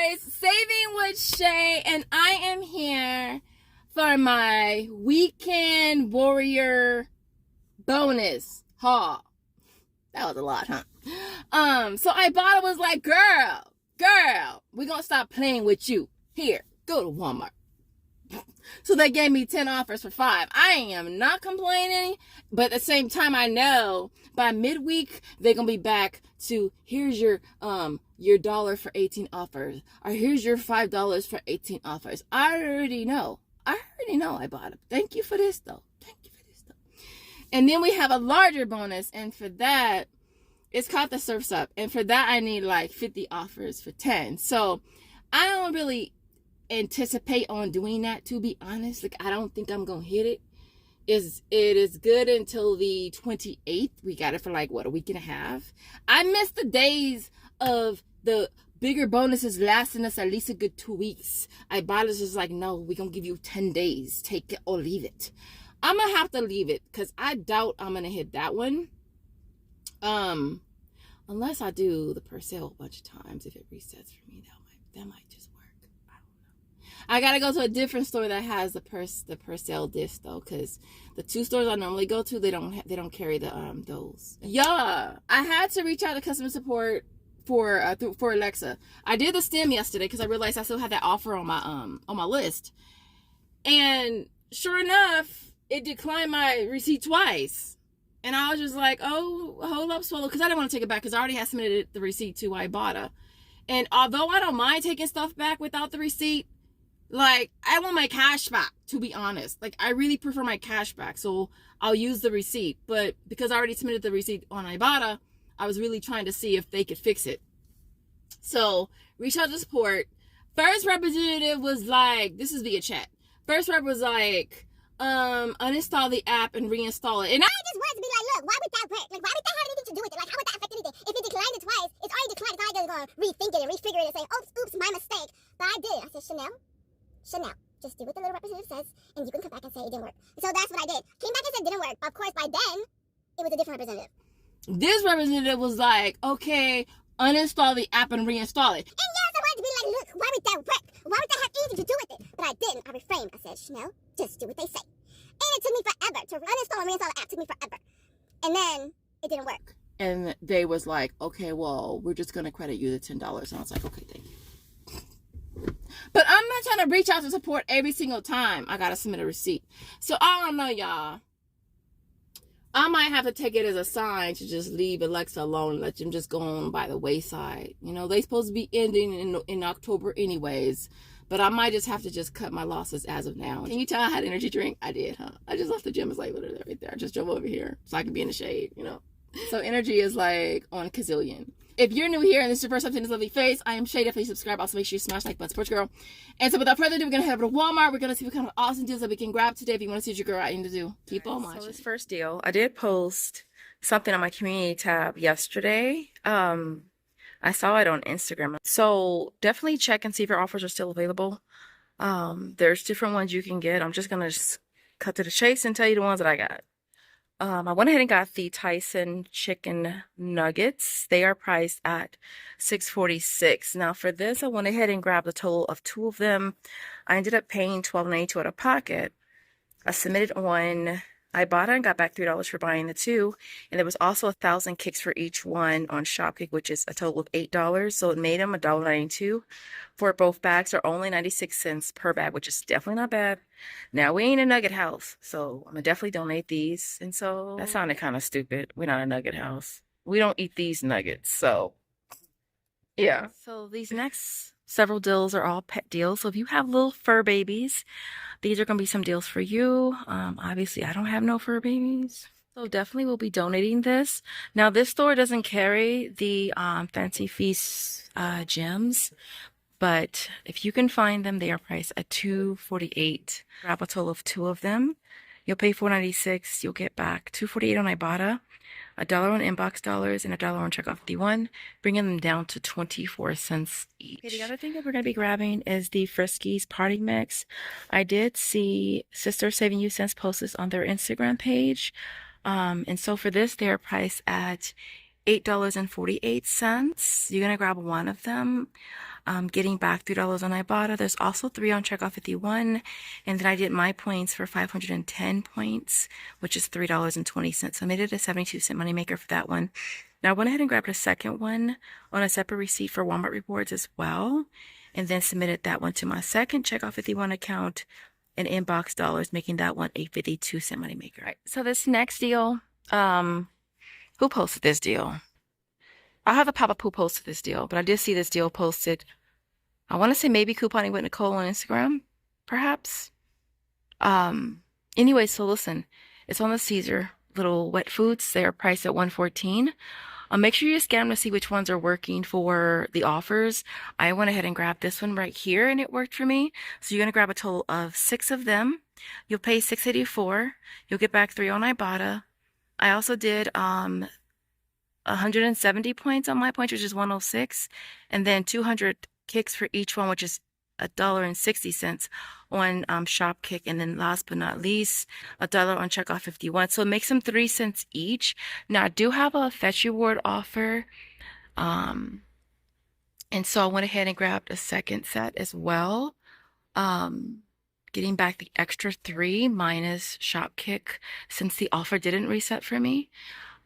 guys, Saving with Shay, and I am here for my weekend warrior bonus haul. That was a lot, huh? So Ibotta was like, girl, we're gonna stop playing with you. Here, go to Walmart. So they gave me 10 offers for 5. I am not complaining, but at the same time, I know by midweek they're gonna be back to here's your $1 for 18 offers, or here's your $5 for 18 offers. I already know, Ibotta. Thank you for this though. And then we have a larger bonus, and for that, it's called the Surf's Up, and for that I need like 50 offers for 10. So I don't really anticipate on doing that, to be honest. Like, I don't think I'm gonna hit it. It is good until the 28th. We got it for like what, a week and a half. I miss the days of the bigger bonuses lasting us at least a good 2 weeks. Ibotta's just like, no, we're gonna give you 10 days, take it or leave it. I'm gonna have to leave it because I doubt I'm gonna hit that one, unless I do the per sale a bunch of times. If it resets for me, that might just work. I don't know. I gotta go to a different store that has the per sale disc though, because the 2 stores I normally go to, they don't carry the those. Yeah, I had to reach out to customer support for Alexa. I did the stem yesterday because I realized I still had that offer on my list, and sure enough, it declined my receipt twice. And I was just like, oh, hold up, Swallow, because I didn't want to take it back because I already had submitted the receipt to Ibotta. And although I don't mind taking stuff back without the receipt, like, I want my cash back, to be honest. Like, I really prefer my cash back, so I'll use the receipt. But because I already submitted the receipt on Ibotta, I was really trying to see if they could fix it. So, reach out to support. First representative was like, this is via chat. First rep was like, uninstall the app and reinstall it. And I just wanted to be like, look, why would that work? Like, why would that have anything to do with it? Like, how would that affect anything? If it declined it twice, it's already declined. It's not like they're gonna rethink it and refigure it and say, oops, my mistake. But I did. I said, Chanel, just do what the little representative says, and you can come back and say it didn't work. So that's what I did. Came back and said it didn't work. But of course, by then, it was a different representative. This representative was like, okay, uninstall the app and reinstall it. And yes, I wanted to be like, look, why would that work? Why would that have anything to do with it? But I didn't. I refrained. I said, Chanel, just do what they say. And it took me forever to uninstall and reinstall the app. It took me forever. And then it didn't work. And they was like, okay, well, we're just going to credit you the $10. And I was like, okay, thank you. But I'm not trying to reach out to support every single time I got to submit a receipt. So I don't know, y'all. I might have to take it as a sign to just leave Alexa alone and let them just go on by the wayside. You know, they supposed to be ending in October anyways. But I might just have to just cut my losses as of now. Can you tell I had energy drink? I did, huh? I just left the gym. It's like literally right there. I just drove over here so I could be in the shade, you know? So energy is like on Kazillion. If you're new here and this is your first time seeing this lovely face, I am Shay. Definitely subscribe. Also make sure you smash like button, support your girl. And so without further ado, we're going to head over to Walmart. We're going to see what kind of awesome deals that we can grab today. If you want to see what your girl I need to do, keep on watching. So this first deal, I did post something on my community tab yesterday. I saw it on Instagram. So definitely check and see if your offers are still available. There's different ones you can get. I'm just going to cut to the chase and tell you the ones that I got. I went ahead and got the Tyson chicken nuggets. They are priced at $6.46. Now for this, I went ahead and grabbed a total of 2 of them. I ended up paying $12.92 out of pocket. I submitted on Ibotta and got back $3 for buying the 2. And there was also 1,000 kicks for each one on Shopkick, which is a total of $8. So it made them $1.92 for both bags, are only 96 cents per bag, which is definitely not bad. Now we ain't a nugget house, so I'm gonna definitely donate these. And so that sounded kind of stupid. We're not a nugget house. We don't eat these nuggets, so yeah. So these next several deals are all pet deals. So if you have little fur babies, these are going to be some deals for you. Obviously, I don't have no fur babies, so definitely will be donating this. Now, this store doesn't carry the Fancy Feast gems, but if you can find them, they are priced at $2.48. Grab a total of 2 of them. You'll pay $4.96. You'll get back $2.48 on Ibotta, $1 on inbox dollars, and $1 on checkout 51, bringing them down to 24 cents each. Okay, the other thing that we're going to be grabbing is the Friskies Party Mix. I did see Sister Saving You Cents post this on their Instagram page. And so for this, they are priced at $8.48. You're gonna grab one of them. Getting back $3 on Ibotta. There's also 3 on Checkoff 51. And then I did my points for 510 points, which is $3.20. So I made it a 72-cent moneymaker for that one. Now I went ahead and grabbed a second one on a separate receipt for Walmart rewards as well, and then submitted that one to my second Checkoff 51 account and inbox dollars, making that one a 52-cent moneymaker. Right. So this next deal, who posted this deal? I'll have to pop up who posted this deal, but I did see this deal posted. I want to say maybe couponing with Nicole on Instagram, perhaps. Anyway, so listen, it's on the Caesar little wet foods. They are priced at $114. Make sure you scan them to see which ones are working for the offers. I went ahead and grabbed this one right here, and it worked for me. So you're gonna grab a total of 6 of them. You'll pay $6.84. You'll get back 3 on Ibotta. I also did 170 points on my points, which is 106, and then 200 kicks for each one, which is $1.60 on Shopkick, and then last but not least, $1 on Checkoff 51. So it makes them 3 cents each. Now I do have a fetch reward offer, and so I went ahead and grabbed a second set as well. Getting back the extra 3 minus Shopkick since the offer didn't reset for me.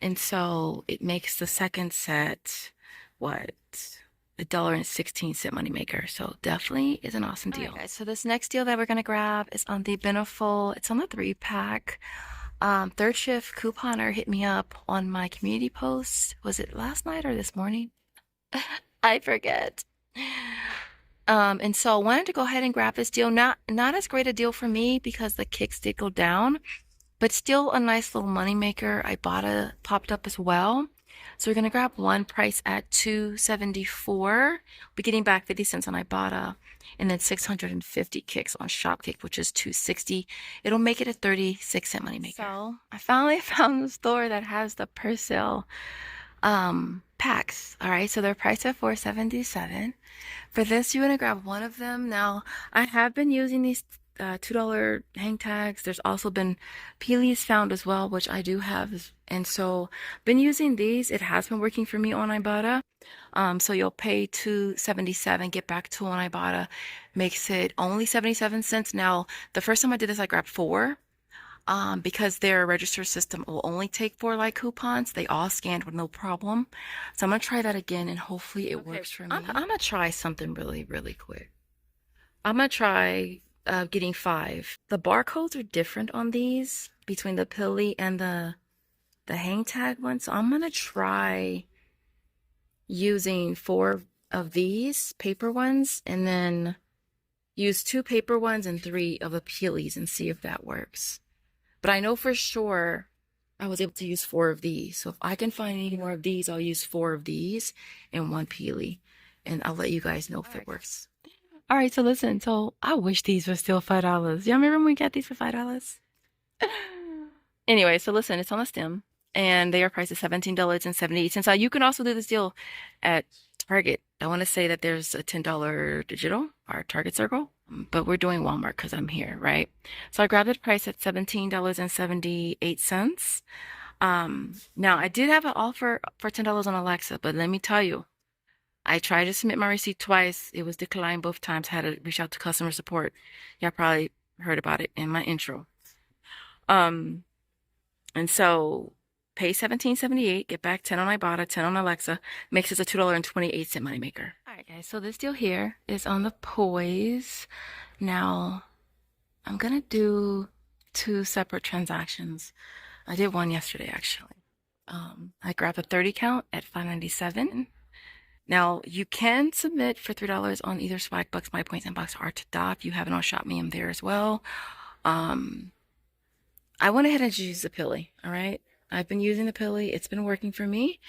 And so it makes the second set, what, $1.16 moneymaker. So definitely is an awesome deal. Right, guys, so this next deal that we're gonna grab is on the Beneful. It's on the 3-pack. Third Shift couponer hit me up on my community post. Was it last night or this morning? I forget. And so I wanted to go ahead and grab this deal. Not as great a deal for me because the kicks did go down, but still a nice little moneymaker. Ibotta popped up as well. So we're going to grab one price at $2.74. We're getting back 50 cents on Ibotta, and then 650 kicks on Shopkick, which is $2.60. It'll make it a 36-cent moneymaker. So I finally found the store that has the per sale packs. All right, so they're priced at $4.77. For this, you want to grab one of them. Now, I have been using these $2 hang tags. There's also been peelies found as well, which I do have, and so been using these. It has been working for me on Ibotta. So you'll pay $2.77, get back 2 on Ibotta, makes it only 77 cents. Now, the first time I did this, I grabbed 4. Because their register system will only take 4 like coupons. They all scanned with no problem. So I'm gonna try that again, and hopefully it works for me. I'm gonna try something really, really quick. I'm gonna try getting 5. The barcodes are different on these between the Pilly and the hang tag one. So I'm gonna try using 4 of these paper ones, and then use 2 paper ones and 3 of the peelies and see if that works. But I know for sure I was able to use 4 of these. So if I can find any more of these, I'll use 4 of these and 1 peely. And I'll let you guys know if it works. All right, so listen. So I wish these were still $5. Y'all remember when we got these for $5? Anyway, so listen, it's on the stem. And they are priced at $17.78. So you can also do this deal at Target. I want to say that there's a $10 digital or Target Circle, but we're doing Walmart because I'm here, right? So I grabbed the price at $17.78. Now I did have an offer for $10 on Alexa, but let me tell you, I tried to submit my receipt twice. It was declined both times. I had to reach out to customer support. Y'all probably heard about it in my intro. And so pay $17.78, get back 10 on Ibotta, 10 on Alexa, makes us a $2.28 moneymaker. All right, guys, so this deal here is on the Poise. Now, I'm gonna do 2 separate transactions. I did one yesterday, actually. I grabbed a 30 count at $5.97. Now, you can submit for $3 on either Swagbucks, My Points, Inbox, or to Dot. You have it on Shop Me, I'm there as well. I went ahead and used the Pilly, all right? I've been using the Pilly. It's been working for me,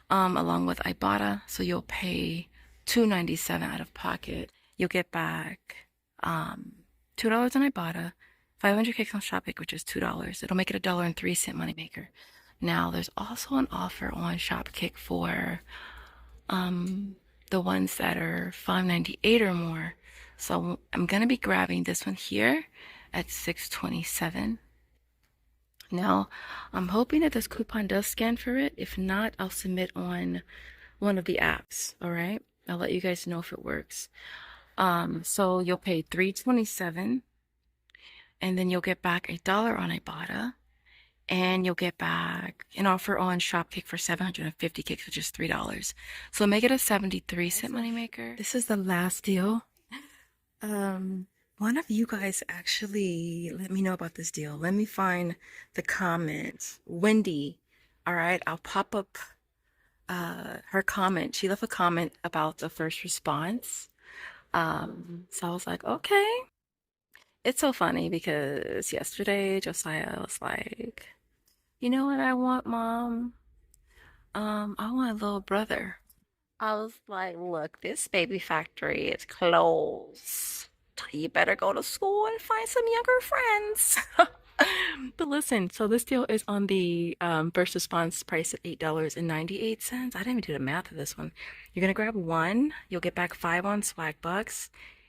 along with Ibotta. So you'll pay $2.97 out of pocket. You'll get back $2 on Ibotta, 500 kicks on Shopkick, which is $2. It'll make it a $1.03 moneymaker. Now, there's also an offer on Shopkick for the ones that are $5.98 or more. So I'm gonna be grabbing this one here at $6.27. Now, I'm hoping that this coupon does scan for it. If not, I'll submit on one of the apps. All right, I'll let you guys know if it works. So you'll pay $3.27, and then you'll get back $1 on Ibotta, and you'll get back an offer on Shopkick for 750 kicks, which is $3. So make it a 73-cent moneymaker. This is the last deal. One of you guys actually let me know about this deal. Let me find the comment. Wendy. All right, I'll pop up her comment. She left a comment about the first response. So I was like, okay. It's so funny because yesterday Josiah was like, you know what I want, Mom? I want a little brother. I was like, look, this baby factory is closed. You better go to school and find some younger friends. But listen, so this deal is on the first response price at $8.98. I didn't even do the math of this one. You're gonna grab one, you'll get back 5 on Swagbucks,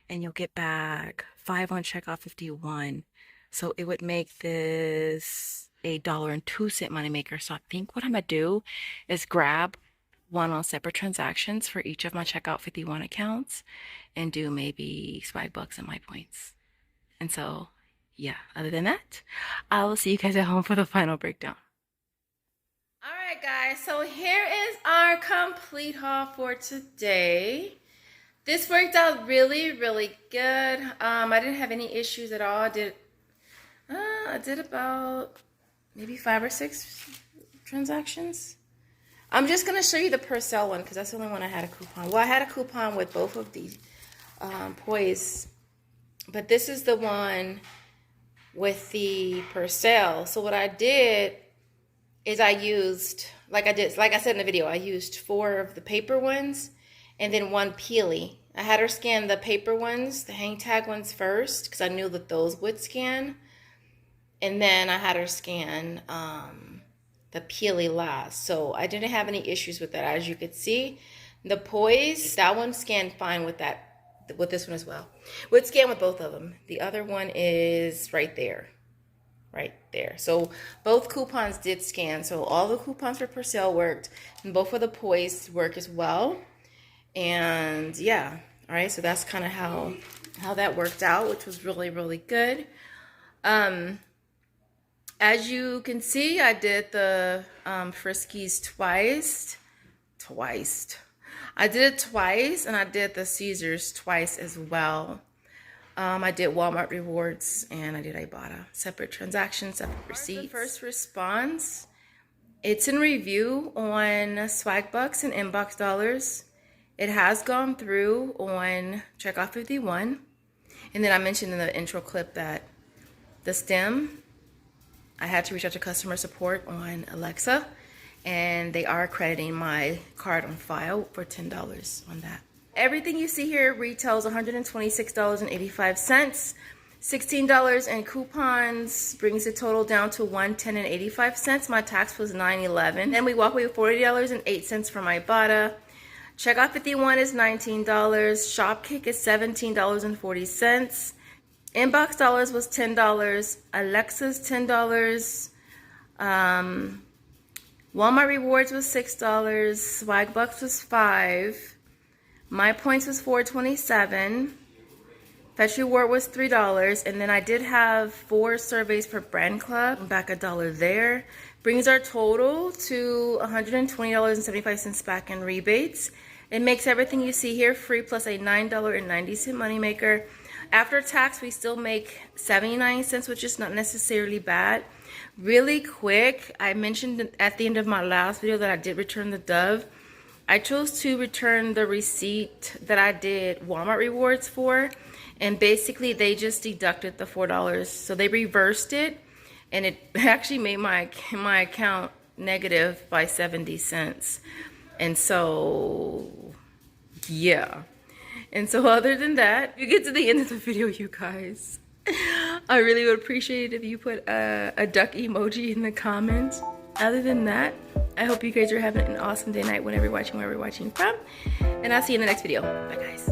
and you'll get back 5 on checkout 51. So it would make this $1.02 moneymaker. So I think what I'm gonna do is grab one on separate transactions for each of my checkout 51 accounts and do maybe Swagbucks and my points. And so, yeah, other than that, I will see you guys at home for the final breakdown. All right, guys, so here is our complete haul for today. This worked out really, really good. I didn't have any issues at all. I did about maybe 5 or 6 transactions. I'm just going to show you the per sale one because that's the only one I had a coupon. Well, I had a coupon with both of the poise, but this is the one with the per sale. So what I did is I used, like I said in the video, I used 4 of the paper ones and then 1 peely. I had her scan the paper ones, the hang tag ones first because I knew that those would scan. And then I had her scan the peely last. So I didn't have any issues with that. As you could see, the poise, that one scanned fine with this one as well. Would scan with both of them. The other one is right there. Right there. So both coupons did scan. So all the coupons for per sale worked. And both of the poise work as well. And yeah. All right. So that's kind of how that worked out, which was really, really good. As you can see, I did the Friskies twice. I did it twice, and I did the Caesars twice as well. I did Walmart rewards, and I did Ibotta. Separate transactions, separate receipts. The first response, it's in review on Swagbucks and Inbox Dollars. It has gone through on Checkout 51. And then I mentioned in the intro clip that the stem, I had to reach out to customer support on Alexa, and they are crediting my card on file for $10 on that. Everything you see here retails $126.85. $16 in coupons brings the total down to $110.85. My tax was $9.11. Then we walk away with $40.08 from Ibotta. Checkout 51 is $19. Shopkick is $17.40. Inbox Dollars was $10. Alexa's $10. Walmart Rewards was $6. Swagbucks was $5. My Points was $4.27. Fetch Reward was $3. And then I did have 4 surveys for Brand Club. Back $1 there. Brings our total to $120.75 back in rebates. It makes everything you see here free plus a $9.90 moneymaker. After tax, we still make 79 cents, which is not necessarily bad. Really quick, I mentioned at the end of my last video that I did return the Dove. I chose to return the receipt that I did Walmart rewards for, and basically they just deducted the $4. So they reversed it, and it actually made my account negative by 70 cents. And so, yeah. And so other than that, you get to the end of the video, you guys. I really would appreciate it if you put a duck emoji in the comments. Other than that, I hope you guys are having an awesome day, night, whenever you're watching, wherever you're watching from. And I'll see you in the next video. Bye, guys.